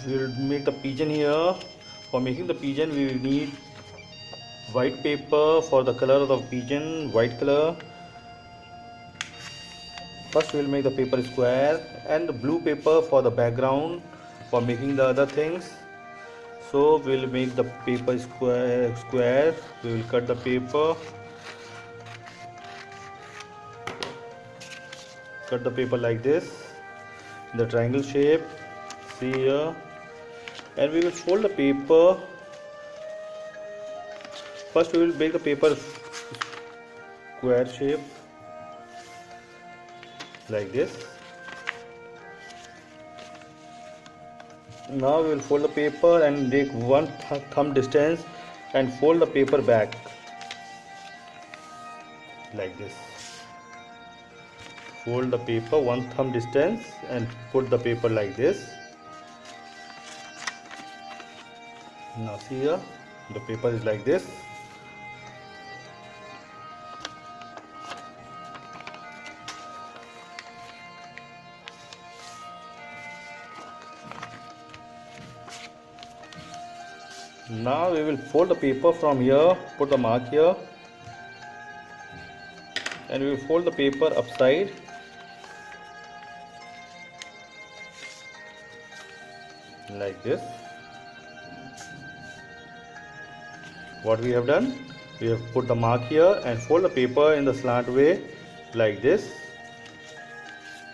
We will make the pigeon here. For making the pigeon, we will need white paper for the color of the pigeon, white color. First we will make the paper square, and the blue paper for the background for making the other things. So we will make the paper square. We will cut the paper, like this in the triangle shape. See here, and we will fold the paper. First we will make the paper square shape like this. Now we will fold the paper and take one thumb distance and fold the paper back like this. Fold the paper one thumb distance and put the paper like this. Now see here, the paper is like this. Now we will fold the paper from here, put the mark here, and we will fold the paper upside. Like this. What we have done, we have put the mark here and fold the paper in the slant way like this,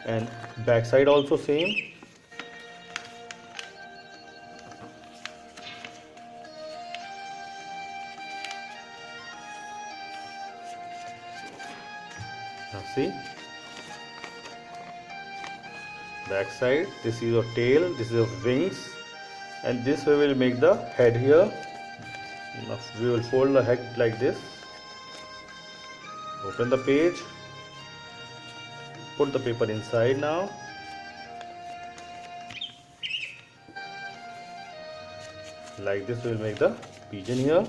and back side also same. Now see, back side, this is your tail, this is your wings, and this we will make the head here. Now we will fold the head like this, open the page, put the paper inside now, like this we will make the pigeon here,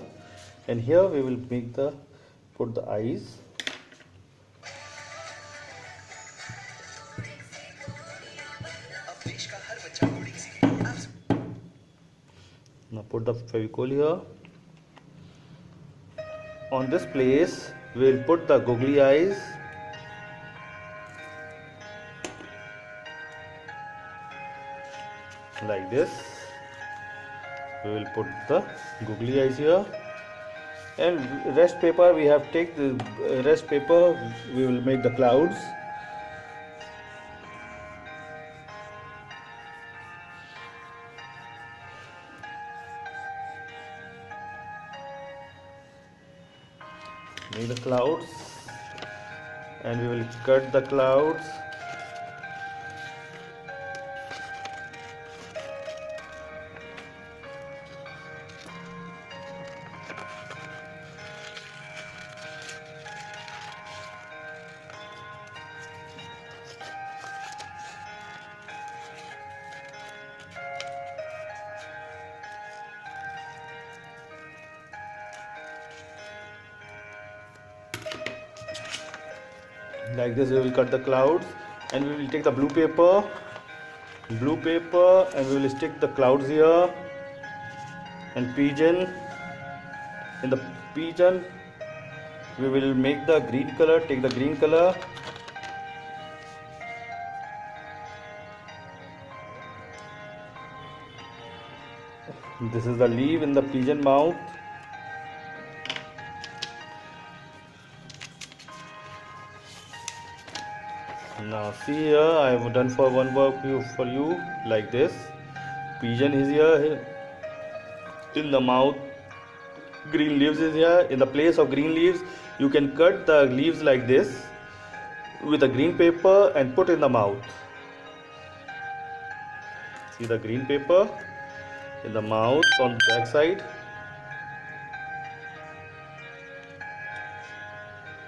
and here we will make the put the eyes. Now put the Fevicol here. On this place we will put the googly eyes. Like this. We will put the googly eyes here. And rest paper, we have take the rest paper, we will make the clouds. Make the clouds, and we will cut the clouds. Like this we will cut the clouds, and we will take the blue paper, and we will stick the clouds here, and pigeon. In the pigeon we will make the green color, take the green color, this is the leaf in the pigeon mouth. Now see here, I have done for one work for you like this. Pigeon is here, in the mouth, green leaves is here. In the place of green leaves, you can cut the leaves like this with a green paper and put in the mouth. See the green paper in the mouth on the back side.